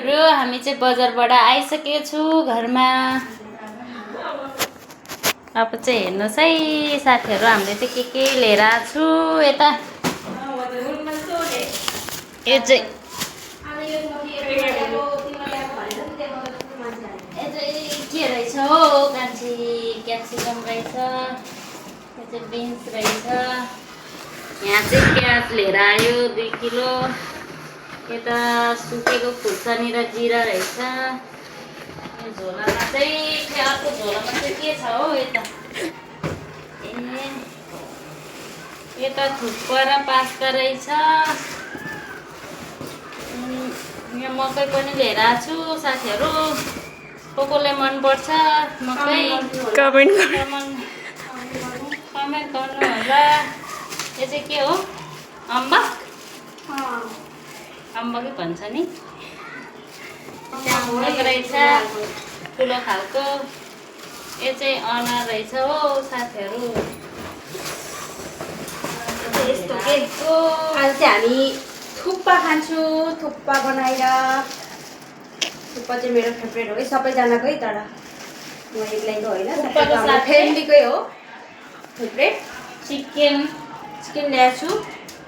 साथीहरू हामी चाहिँ बजारबाट आइसकेको छु घरमा। अब चाहिँ हेर्नुहोस् है साथीहरू हामीले चाहिँ के लिएर आएको छु यता। यो चाहिँ के रहेछ हो कान्छी, क्याप्सिकम रहेछ, यो चाहिँ बिन्स रहेछ। यहाँ चाहिँ प्याज लिएर आयो 2 किलो। यता सुकेको खुर्सानी र जिरा रहेछ। यो झोलामा चाहिँ अर्को झोलामा चाहिँ के छ हो यता यता थुक्पा र पास्ता रहेछ। यहाँ मकै पनि लिएर आएको छु साथीहरू। कोले मनपर्छ मकै कमेन्ट गर्नु होला। यो चाहिँ के हो अम्बक अम्बकै भन्छ नि। अम्बक रहेछ ठुलो खालको। यो चाहिँ अनार रहेछ हो साथीहरू। यस्तो के आज चाहिँ हामी थुक्पा खान्छु। थुक्पा बनाएर, थुक्पा चाहिँ मेरो फेभरेट हो है, सबैजनाको है, तर म एक्लैको होइन, सबैको फ्यामिलीकै हो फेभरेट। चिकन ल्याएको छु।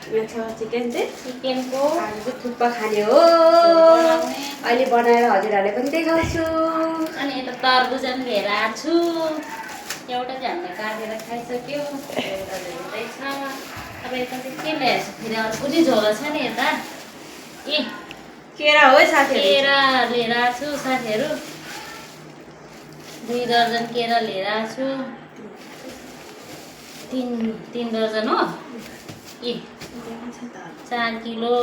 यो छ चिकन चाहिँ, चिकनको आज चाहिँ थुक्पा खाने हो। अहिले बनाएर हजुरहरूले पनि देखाउँछु। अनि यता तरबुज पनि लिएर आएको छु। एउटा चाहिँ हामीले काटेर खाइसक्यो, एउटा धेरै छ। अब यता चाहिँ के ल्याएको छु फेरि अर्को पनि झोला छ नि यता। ए केरा हो है साथीहरू, केरा लिएर आएको छु साथीहरू। 2 दर्जन केरा लिएर आएको छु। 3 दर्जन हो। ए 4 किलो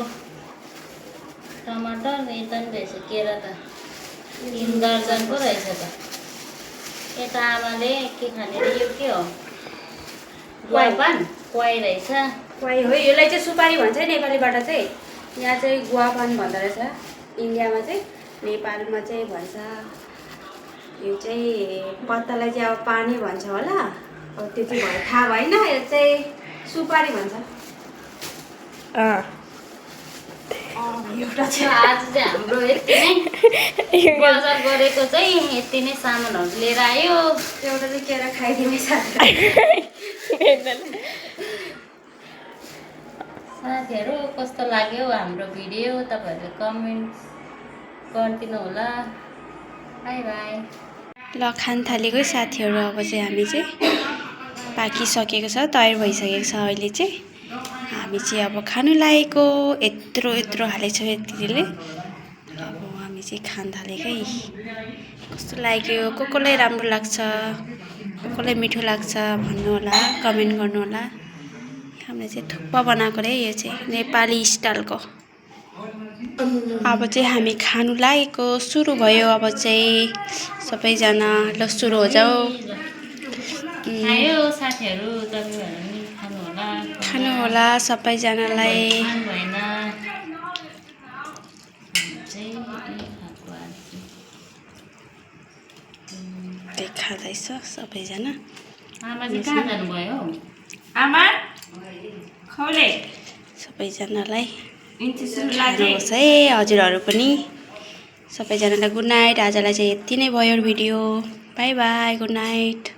टमाटर। यता पनि रहेछ केरा त 3 दर्जनको रहेछ त। यता आमाले के खाने रे, यो के हो गुवापान क्वाई रहेछ। क्वाई हो, यसलाई चाहिँ सुपारी भन्छ है नेपालीबाट चाहिँ। यहाँ चाहिँ गुवापान भन्दो रहेछ इन्डियामा चाहिँ, नेपालमा चाहिँ भन्छ यो चाहिँ पत्तालाई चाहिँ अब पानी भन्छ होला। अब त्यो चाहिँ भयो थाहा भएन। यो चाहिँ सुपारी भन्छ। एउटा चाहिँ आज चाहिँ हाम्रो यति नै बजार गरेको चाहिँ यति नै सामानहरू लिएर आयो। एउटा चाहिँ केरा खाइदिने साथीहरू कस्तो लाग्यो हाम्रो भिडियो तपाईँहरूले कमेन्ट गरिदिनु होला। By by. ल खान थालेको साथीहरू। अब चाहिँ हामी चाहिँ पाकिसकेको छ, तयार भइसकेको छ। अहिले चाहिँ हामी चाहिँ अब खानु लागेको। यत्रो हालेको छ यतिले। अब हामी चाहिँ खान थालेकै। कस्तो लाग्यो, कसलाई राम्रो लाग्छ, कसलाई मिठो लाग्छ भन्नु होला, कमेन्ट गर्नु होला। हामीले चाहिँ थुक्पा बनाएको रे, यो चाहिँ नेपाली स्टाइलको। अब चाहिँ हामी खानु लागेको सुरु भयो। अब चाहिँ सबैजना ल सुरु हो जाऊ। खायो साथीहरू, तपाईँहरू पनि खानु होला सबैजनालाई। खाँदैछ सबैजना। आमा चाहिँ कहाँ जानुभयो आमा खौले? सबैजनालाई खानुहोस् है हजुरहरू पनि। सबैजनालाई गुड नाइट। आजलाई चाहिँ यति नै भयो video. By by, good night.